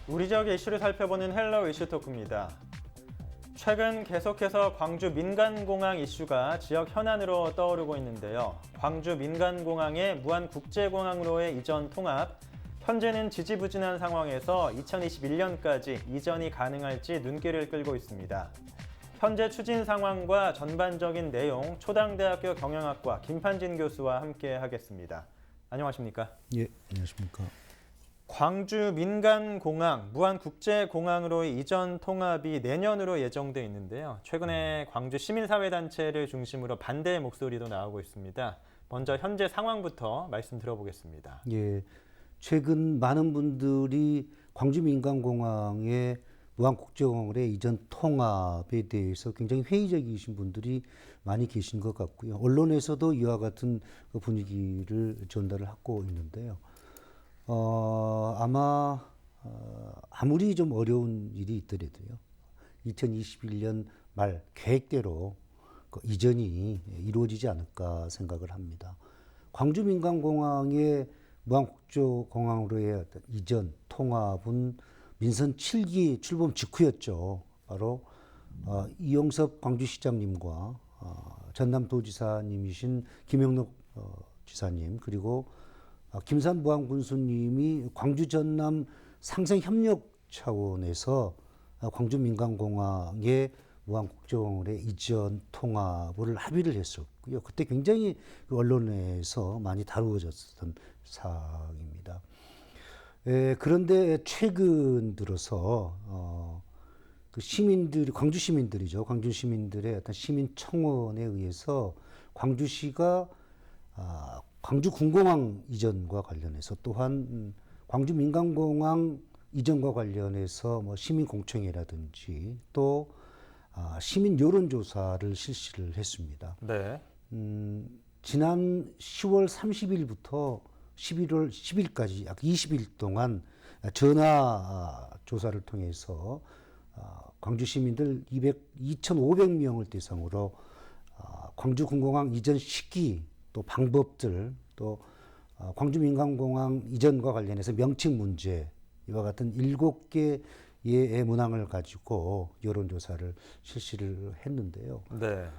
우리 지역의 이슈를 살펴보는 헬로 이슈 토크입니다. 최근 계속해서 광주 민간공항 이슈가 지역 현안으로 떠오르고 있는데요. 광주 민간공항의 무안국제공항으로의 이전 통합, 현재는 지지부진한 상황에서 2021년까지 이전이 가능할지 눈길을 끌고 있습니다. 현재 추진 상황과 전반적인 내용, 초당대학교 경영학과 김판진 교수와 함께 하겠습니다. 안녕하십니까? 예, 안녕하십니까? 광주 민간공항, 무안국제공항으로의 이전 통합이 내년으로 예정돼 있는데요. 최근에 광주 시민사회단체를 중심으로 반대의 목소리도 나오고 있습니다. 먼저 현재 상황부터 말씀 들어보겠습니다. 예, 최근 많은 분들이 광주 민간공항의 무안국제공항으로의 이전 통합에 대해서 굉장히 회의적이신 분들이 많이 계신 것 같고요. 언론에서도 이와 같은 분위기를 전달을 하고 있는데요. 아무리 좀 어려운 일이 있더라도요. 2021년 말 계획대로 이전이 이루어지지 않을까 생각을 합니다. 광주 민간공항의 무안국제공항으로의 어떤 이전 통합은 민선 7기 출범 직후였죠. 바로 이용섭 광주시장님과 전남도지사님이신 김영록 지사님, 그리고 김산 무안군수님이 광주 전남 상생 협력 차원에서 광주 민간공항의 무안국제공항의 이전 통합을 합의를 했었고요. 그때 굉장히 언론에서 많이 다루어졌던 사항입니다. 그런데 최근 들어서 시민들이, 광주 시민들이죠. 광주 시민들의 어떤 시민 청원에 의해서 광주시가 광주 군공항 이전과 관련해서, 또한 광주 민간공항 이전과 관련해서 시민 공청회라든지 또 시민 여론조사를 실시를 했습니다. 네. 지난 10월 30일부터 11월 10일까지 약 20일 동안 전화 조사를 통해서 광주 시민들 2,500명을 대상으로 광주 군공항 이전 시기, 또 방법들, 또 광주 민간공항 이전과 관련해서 명칭 문제, 이와 같은 7개의 문항을 가지고 여론조사를 실시를 했는데요. 네.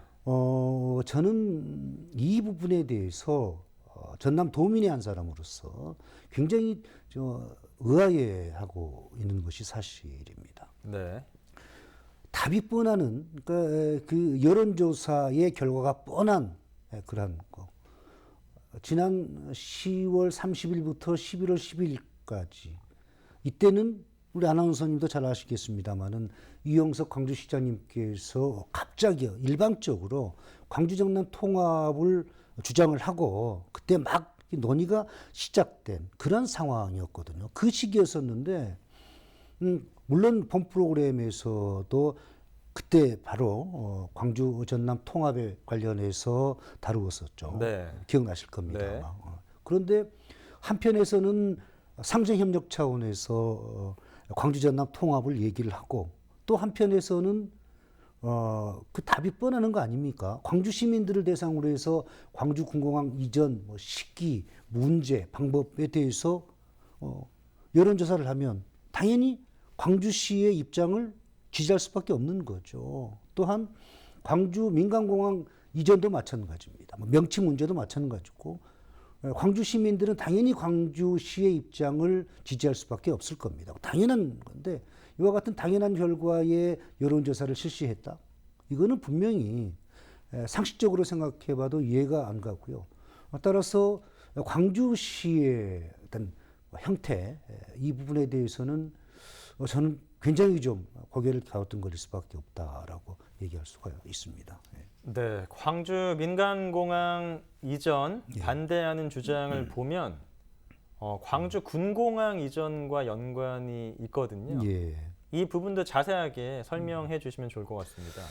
저는 이 부분에 대해서 전남 도민의 한 사람으로서 굉장히 의아해하고 있는 것이 사실입니다. 네. 답이 뻔하는, 그러니까 그 여론조사의 결과가 뻔한 그런 거. 지난 10월 30일부터 11월 10일까지, 이때는 우리 아나운서님도 잘 아시겠습니다만은 이용석 광주시장님께서 갑자기 일방적으로 광주 전남 통합을 주장을 하고 그때 막 논의가 시작된 그런 상황이었거든요. 그 시기였었는데, 물론 본 프로그램에서도 그때 바로 광주 전남 통합에 관련해서 다루었었죠. 네. 기억나실 겁니다. 네. 그런데 한편에서는 상생협력 차원에서 광주 전남 통합을 얘기를 하고, 또 한편에서는 그 답이 뻔하는 거 아닙니까? 광주 시민들을 대상으로 해서 광주 군공항 이전 시기, 문제, 방법에 대해서 여론조사를 하면 당연히 광주시의 입장을 지지할 수밖에 없는 거죠. 또한 광주 민간공항 이전도 마찬가지입니다. 명칭 문제도 마찬가지고, 광주 시민들은 당연히 광주시의 입장을 지지할 수밖에 없을 겁니다. 당연한 건데, 이와 같은 당연한 결과의 여론조사를 실시했다? 이거는 분명히 상식적으로 생각해봐도 이해가 안 가고요. 따라서 광주시의 어떤 형태, 이 부분에 대해서는 저는 굉장히 좀 고개를 갸우뚱거릴 수밖에 없다라고 얘기할 수가 있습니다. 네, 광주 민간공항 이전 반대하는 주장을 보면 광주 군공항 이전과 연관이 있거든요. 예. 이 부분도 자세하게 설명해 주시면 좋을 것 같습니다.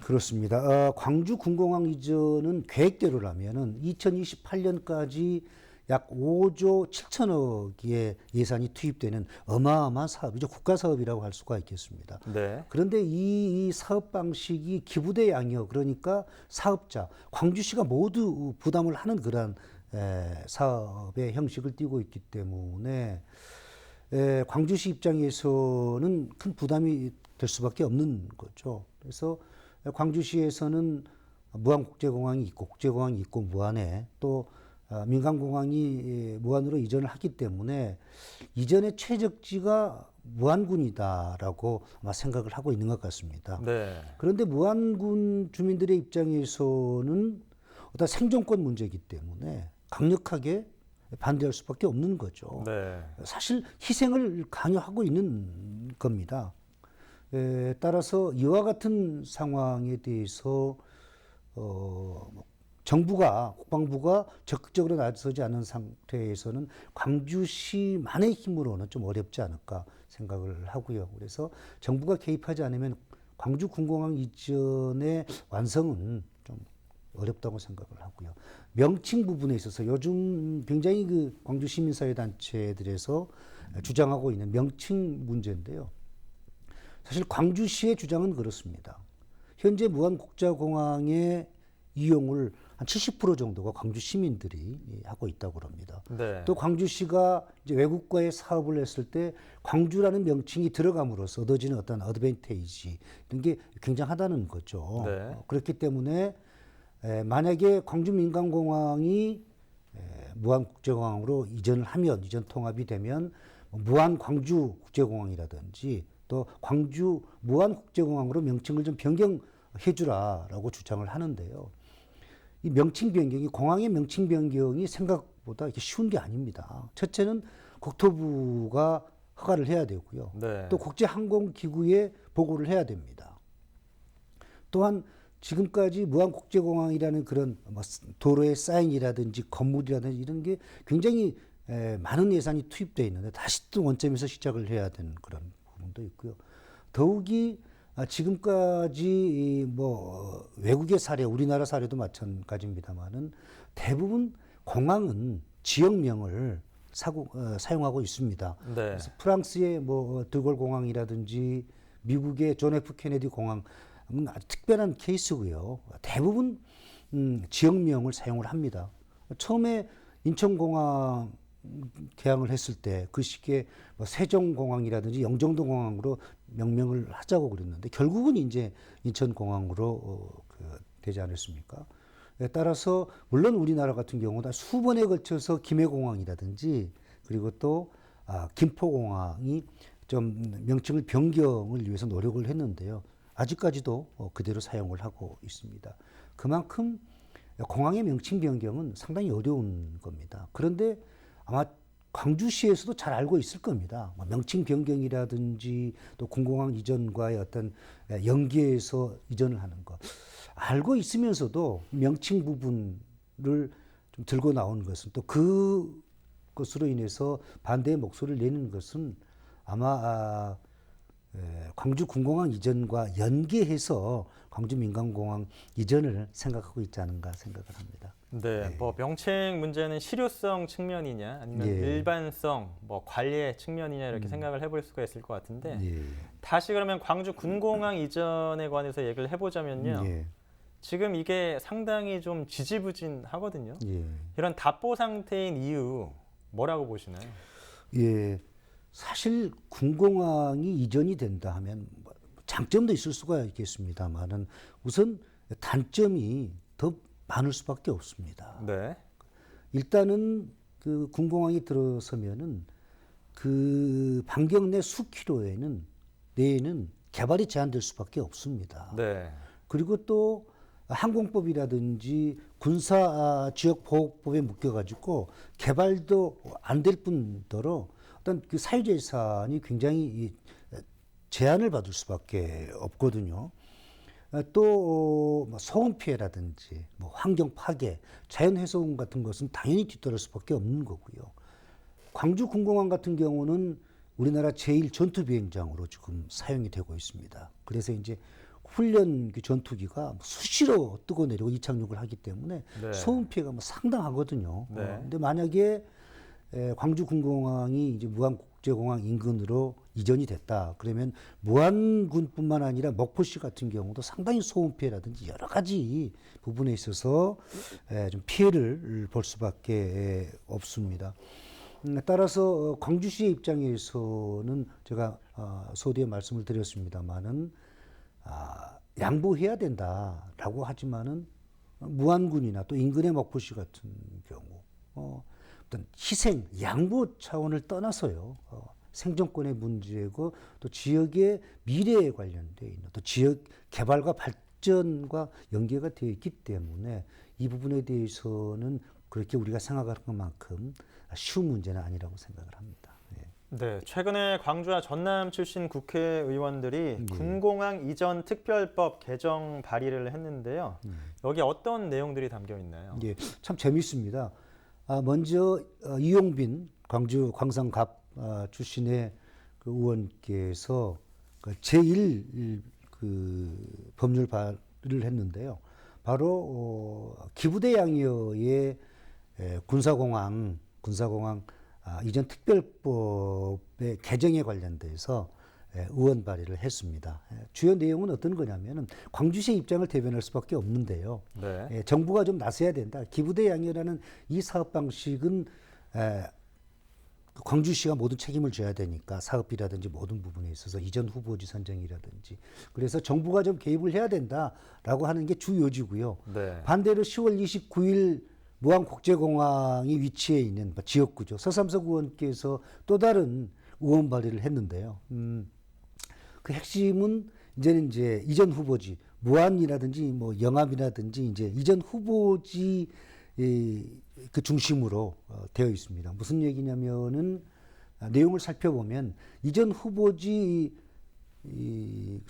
그렇습니다. 광주 군공항 이전은 계획대로라면은 2028년까지 약 5조 7천억의 예산이 투입되는 어마어마한 사업이죠. 국가 사업이라고 할 수가 있겠습니다. 네. 그런데 이 사업 방식이 기부대 양이요. 그러니까 사업자, 광주시가 모두 부담을 하는 그런 사업의 형식을 띠고 있기 때문에 광주시 입장에서는 큰 부담이 될 수밖에 없는 거죠. 그래서 광주시에서는 무안국제공항이 있고 국제공항이 있고 무안에 또 민간공항이 무안으로 이전을 하기 때문에 이전의 최적지가 무안군이다라고 아마 생각을 하고 있는 것 같습니다. 네. 그런데 무안군 주민들의 입장에서는 어떤 생존권 문제이기 때문에 강력하게 반대할 수밖에 없는 거죠. 네. 사실 희생을 강요하고 있는 겁니다. 따라서 이와 같은 상황에 대해서 정부가 국방부가 적극적으로 나서지 않은 상태에서는 광주시만의 힘으로는 좀 어렵지 않을까 생각을 하고요. 그래서 정부가 개입하지 않으면 광주 군공항 이전의 완성은 좀 어렵다고 생각을 하고요. 명칭 부분에 있어서 요즘 굉장히 그 광주 시민사회 단체들에서 주장하고 있는 명칭 문제인데요. 사실 광주시의 주장은 그렇습니다. 현재 무안국제공항의 이용을 한 70% 정도가 광주 시민들이 하고 있다고 합니다. 네. 또 광주시가 이제 외국과의 사업을 했을 때 광주라는 명칭이 들어감으로써 얻어지는 어떤 어드밴테이지 이런 게 굉장하다는 거죠. 네. 그렇기 때문에 만약에 광주 민간공항이 무안국제공항으로 이전을 하면 이전 통합이 되면 무안 광주 국제공항이라든지 또 광주 무안국제공항으로 명칭을 좀 변경해 주라라고 주장을 하는데요. 이 명칭 변경이 공항의 명칭 변경이 생각보다 이렇게 쉬운 게 아닙니다. 첫째는 국토부가 허가를 해야 되고요. 네. 또 국제항공기구에 보고를 해야 됩니다. 또한 지금까지 무안국제공항이라는 그런 도로의 사인이라든지 건물이라든지 이런 게 굉장히 많은 예산이 투입되어 있는데 다시 또 원점에서 시작을 해야 되는 그런 부분도 있고요. 더욱이 지금까지 뭐 외국의 사례, 우리나라 사례도 마찬가지입니다만은 대부분 공항은 지역명을 사용하고 있습니다. 네. 그래서 프랑스의 뭐 드골 공항이라든지 미국의 존 F 케네디 공항은 아주 특별한 케이스고요. 대부분 지역명을 사용을 합니다. 처음에 인천공항 개항을 했을 때 그 시기에 뭐 세종공항이라든지 영종도공항으로 명명을 하자고 그랬는데 결국은 이제 인천공항으로 되지 않았습니까? 따라서 물론 우리나라 같은 경우는 수번에 걸쳐서 김해공항이라든지 그리고 또 김포공항이 좀 명칭을 변경을 위해서 노력을 했는데요. 아직까지도 그대로 사용을 하고 있습니다. 그만큼 공항의 명칭 변경은 상당히 어려운 겁니다. 그런데 아마 광주시에서도 잘 알고 있을 겁니다. 명칭 변경이라든지 또 군공항 이전과의 어떤 연계해서 이전을 하는 것. 알고 있으면서도 명칭 부분을 좀 들고 나온 것은 또 그것으로 인해서 반대의 목소리를 내는 것은 아마 광주 군공항 이전과 연계해서 광주 민간공항 이전을 생각하고 있지 않은가 생각을 합니다. 네, 뭐 명칭 문제는 실효성 측면이냐 아니면 일반성, 뭐 관리의 측면이냐 이렇게 생각을 해볼 수가 있을 것 같은데 다시 그러면 광주 군공항 이전에 관해서 얘기를 해보자면요. 지금 이게 상당히 좀 지지부진하거든요. 이런 답보 상태인 이유 뭐라고 보시나요? 사실 군공항이 이전이 된다 하면 장점도 있을 수가 있겠습니다만은 우선 단점이 더 많을 수밖에 없습니다. 네. 일단은 그 군공항이 들어서면은 그 반경 내 수킬로에는 내에는 개발이 제한될 수밖에 없습니다. 네. 그리고 또 항공법이라든지 군사 지역 보호법에 묶여가지고 개발도 안 될 뿐더러 어떤 그 사유재산이 굉장히 제한을 받을 수밖에 없거든요. 또 소음 피해라든지 뭐 환경 파괴, 자연 훼손 같은 것은 당연히 뒤따를 수밖에 없는 거고요. 광주 군공항 같은 경우는 우리나라 제1 전투 비행장으로 지금 사용이 되고 있습니다. 그래서 이제 훈련 전투기가 수시로 뜨고 내리고 이착륙을 하기 때문에 소음 피해가 상당하거든요. 근데 만약에 광주 군공항이 이제 무안국제공항 인근으로 이전이 됐다. 그러면 무안군뿐만 아니라 목포시 같은 경우도 상당히 소음 피해라든지 여러 가지 부분에 있어서 좀 피해를 볼 수밖에 없습니다. 따라서 광주시의 입장에서는 제가 소디에 말씀을 드렸습니다마는 양보해야 된다라고 하지만은 무안군이나 또 인근의 목포시 같은 경우 어떤 희생, 양보 차원을 떠나서요. 생존권의 문제고 또 지역의 미래에 관련되어 있는 또 지역 개발과 발전과 연계가 되어 있기 때문에 이 부분에 대해서는 그렇게 우리가 생각하는 것만큼 쉬운 문제는 아니라고 생각을 합니다. 네, 최근에 광주와 전남 출신 국회의원들이 네. 군공항 이전 특별법 개정 발의를 했는데요. 여기 어떤 내용들이 담겨 있나요? 예, 참 재밌습니다. 먼저 이용빈 광주 광산갑 출신의 그 의원께서 그 제1 그 법률 발의를 했는데요. 바로 기부대 양이어의 군사공항 이전 특별법의 개정에 관련돼서 의원 발의를 했습니다. 주요 내용은 어떤 거냐면은 광주시의 입장을 대변할 수밖에 없는데요. 네. 정부가 좀 나서야 된다. 기부대 양이라는 이 사업 방식은 광주시가 모든 책임을 져야 되니까 사업비라든지 모든 부분에 있어서 이전 후보지 선정이라든지 그래서 정부가 좀 개입을 해야 된다라고 하는 게 주 요지고요. 네. 반대로 10월 29일 무안국제공항이 위치해 있는 지역구죠. 서삼석 의원께서 또 다른 의원 발의를 했는데요. 그 핵심은 이제 이전 후보지 무안이라든지 뭐 영암이라든지 이제 이전 후보지 그 중심으로 되어 있습니다. 무슨 얘기냐면은 내용을 살펴보면 이전 후보지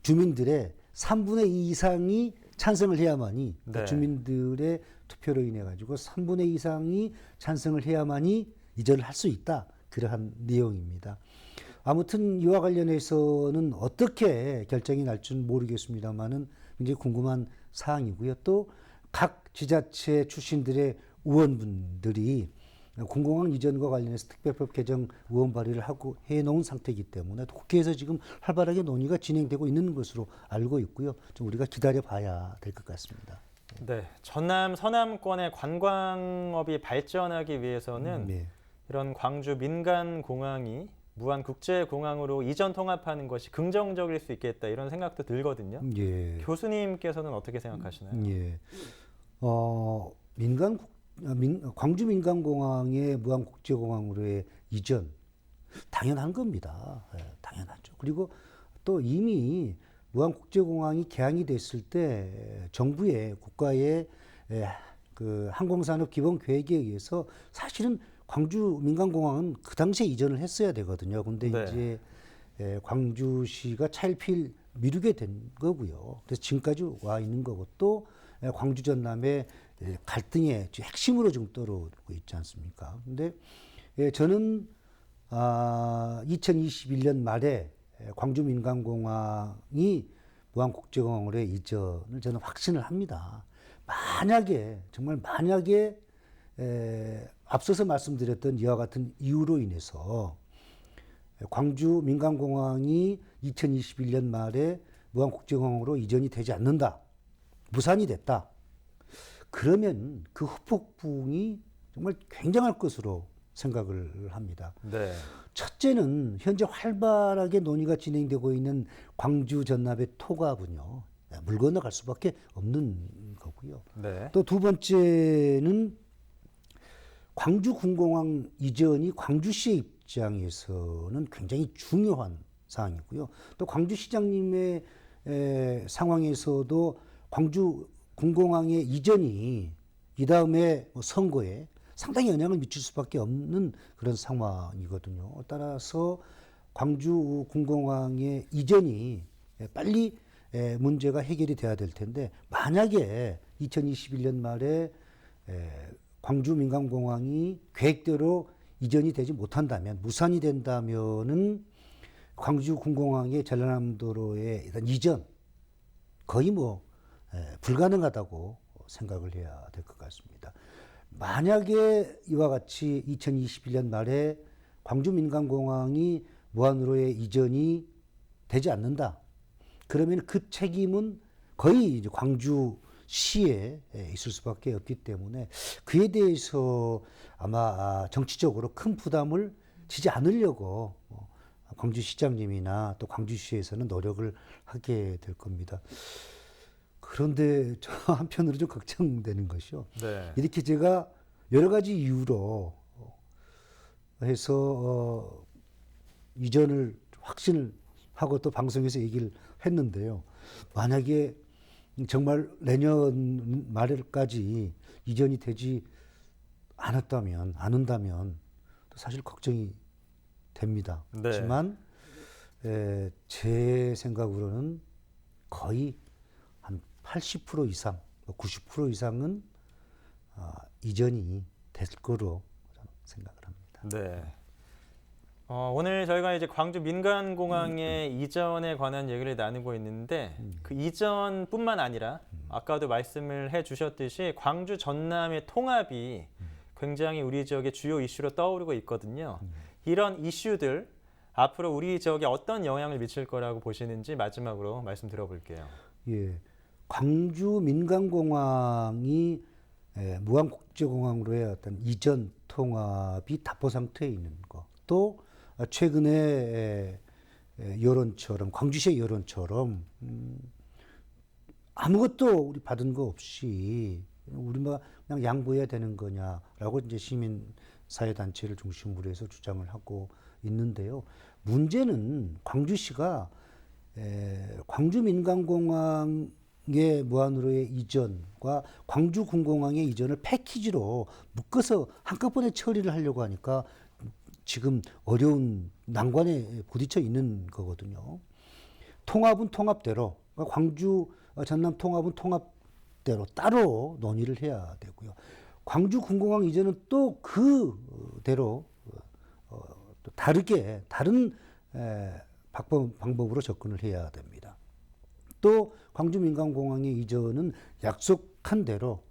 주민들의 3분의 2 이상이 찬성을 해야만이 네. 주민들의 투표로 인해 가지고 3분의 2 이상이 찬성을 해야만이 이전을 할 수 있다. 그러한 내용입니다. 아무튼 이와 관련해서는 어떻게 결정이 날 지는 모르겠습니다만은 굉장히 궁금한 사항이고요. 또 각 지자체 출신들의 의원분들이 군공항 이전과 관련해서 특별법 개정 의원 발의를 하고 해놓은 상태이기 때문에 국회에서 지금 활발하게 논의가 진행되고 있는 것으로 알고 있고요. 좀 우리가 기다려봐야 될 것 같습니다. 네, 전남 서남권의 관광업이 발전하기 위해서는 네. 이런 광주 민간 공항이 무안 국제공항으로 이전 통합하는 것이 긍정적일 수 있겠다 이런 생각도 들거든요. 예. 교수님께서는 어떻게 생각하시나요? 예. 광주 민간공항의 무안국제공항으로의 이전 당연한 겁니다. 당연하죠. 그리고 또 이미 무안국제공항이 개항이 됐을 때 정부의 국가의 그 항공산업 기본 계획에 의해서 사실은 광주 민간공항은 그 당시에 이전을 했어야 되거든요. 근데 네. 이제 광주시가 차일피일 미루게 된 거고요. 그래서 지금까지 와 있는 거고 또 광주 전남의 갈등의 핵심으로 지금 떠오르고 있지 않습니까? 근데 저는 2021년 말에 광주 민간공항이 무안국제공항으로의 이전을 저는 확신을 합니다. 정말 만약에 앞서서 말씀드렸던 이와 같은 이유로 인해서 광주 민간공항이 2021년 말에 무안국제공항으로 이전이 되지 않는다. 무산이 됐다. 그러면 그 후폭풍이 정말 굉장할 것으로 생각을 합니다. 네. 첫째는 현재 활발하게 논의가 진행되고 있는 광주 전남의 토갑은요. 물 건너갈 수밖에 없는 거고요. 네. 또 두 번째는 광주 군공항 이전이 광주시의 입장에서는 굉장히 중요한 사항이고요. 또 광주시장님의 상황에서도 광주 군공항의 이전이 이 다음에 선거에 상당히 영향을 미칠 수밖에 없는 그런 상황이거든요. 따라서 광주 군공항의 이전이 빨리 문제가 해결이 돼야 될 텐데 만약에 2021년 말에 광주 민간공항이 계획대로 이전이 되지 못한다면 무산이 된다면은 광주 군공항의 전라남도로의 일단 이전 거의 불가능하다고 생각을 해야 될 것 같습니다. 만약에 이와 같이 2021년 말에 광주 민간공항이 무안으로의 이전이 되지 않는다. 그러면 그 책임은 거의 이제 광주 시에 있을 수밖에 없기 때문에 그에 대해서 아마 정치적으로 큰 부담을 지지 않으려고 광주시장님이나 또 광주시에서는 노력을 하게 될 겁니다. 그런데 저 한편으로 좀 걱정되는 것이요. 네. 이렇게 제가 여러 가지 이유로 해서 이전을 확신을 하고 또 방송에서 얘기를 했는데요. 만약에 정말 내년 말까지 이전이 되지 않는다면 또 사실 걱정이 됩니다. 네. 하지만 제 생각으로는 거의 한 80% 이상, 90% 이상은 이전이 될 거로 저는 생각을 합니다. 네. 오늘 저희가 이제 광주 민간공항의 이전에 관한 얘기를 나누고 있는데 그 이전뿐만 아니라 아까도 말씀을 해주셨듯이 광주 전남의 통합이 굉장히 우리 지역의 주요 이슈로 떠오르고 있거든요. 이런 이슈들 앞으로 우리 지역에 어떤 영향을 미칠 거라고 보시는지 마지막으로 말씀 들어볼게요. 예, 광주 민간공항이 무안국제공항으로의 어떤 이전 통합이 답보 상태에 있는 것, 또 최근에 여론처럼 광주시의 여론처럼 아무것도 우리 받은 거 없이 우리만 그냥 양보해야 되는 거냐라고 이제 시민 사회 단체를 중심으로 해서 주장을 하고 있는데요. 문제는 광주시가 광주 민간공항의 무안으로의 이전과 광주 군공항의 이전을 패키지로 묶어서 한꺼번에 처리를 하려고 하니까 지금 어려운 난관에 부딪혀 있는 거거든요. 통합은 통합대로, 그러니까 광주 전남 통합은 통합대로 따로 논의를 해야 되고요. 광주 군공항 이전은 또 그대로 또 다르게 다른 방법으로 접근을 해야 됩니다. 또 광주 민간공항의 이전은 약속한 대로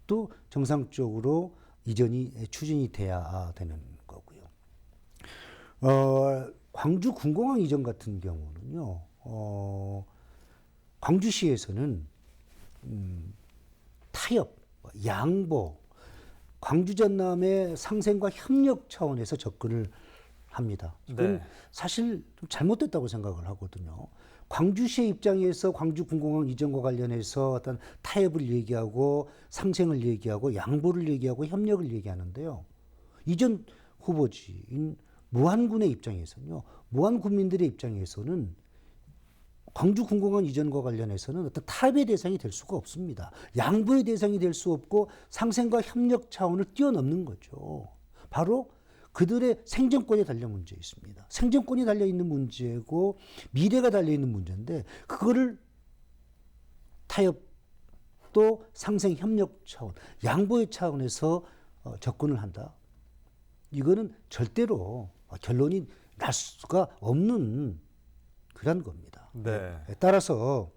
또 정상적으로 이전이 추진이 돼야 되는 거고요. 광주 군공항 이전 같은 경우는요, 광주시에서는 타협, 양보, 광주 전남의 상생과 협력 차원에서 접근을 합니다. 이건 네. 사실 좀 잘못됐다고 생각을 하거든요. 광주시의 입장에서 광주 군공항 이전과 관련해서 어떤 타협을 얘기하고 상생을 얘기하고 양보를 얘기하고 협력을 얘기하는데요. 이전 후보지인 무안군의 입장에서는요. 무안 군민들의 입장에서는 광주 군공항 이전과 관련해서는 어떤 타협의 대상이 될 수가 없습니다. 양보의 대상이 될 수 없고 상생과 협력 차원을 뛰어넘는 거죠. 바로 그들의 생존권에 달려 문제 있습니다. 생존권이 달려 있는 문제고 미래가 달려 있는 문제인데 그거를 타협 또 상생 협력 차원, 양보의 차원에서 접근을 한다. 이거는 절대로 결론이 날 수가 없는 그런 겁니다. 네. 따라서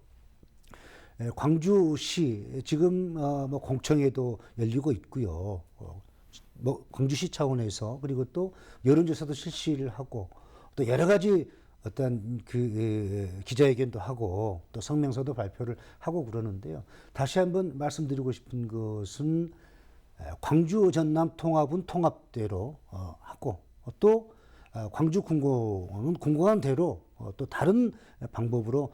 광주시 지금 뭐 공청회도 열리고 있고요. 뭐 광주시 차원에서 그리고 또 여론조사도 실시를 하고 또 여러 가지 어떤 그 기자회견도 하고 또 성명서도 발표를 하고 그러는데요. 다시 한번 말씀드리고 싶은 것은 광주 전남 통합은 통합대로 하고 또 광주 군공항은 군공항대로 또 다른 방법으로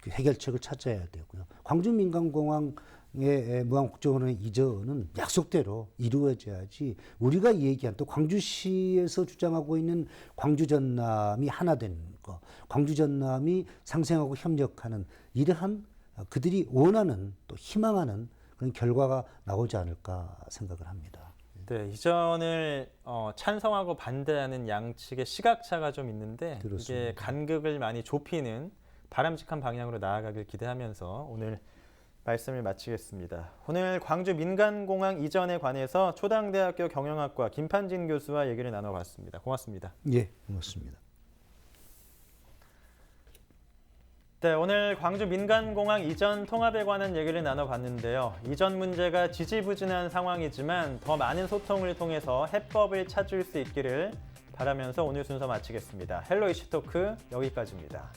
해결책을 찾아야 되고요. 광주 민간공항의 무안국제공항의 이전은 약속대로 이루어져야지 우리가 얘기한 또 광주시에서 주장하고 있는 광주 전남이 하나 되는 거, 광주 전남이 상생하고 협력하는 이러한 그들이 원하는 또 희망하는 그런 결과가 나오지 않을까 생각을 합니다. 네, 이전을 찬성하고 반대하는 양측의 시각차가 좀 있는데 그렇습니다. 이게 간극을 많이 좁히는 바람직한 방향으로 나아가길 기대하면서 오늘 말씀을 마치겠습니다. 오늘 광주 민간공항 이전에 관해서 초당대학교 경영학과 김판진 교수와 얘기를 나눠봤습니다. 고맙습니다. 예, 고맙습니다. 네, 오늘 광주 민간공항 이전 통합에 관한 얘기를 나눠봤는데요. 이전 문제가 지지부진한 상황이지만 더 많은 소통을 통해서 해법을 찾을 수 있기를 바라면서 오늘 순서 마치겠습니다. 헬로 이슈토크 여기까지입니다.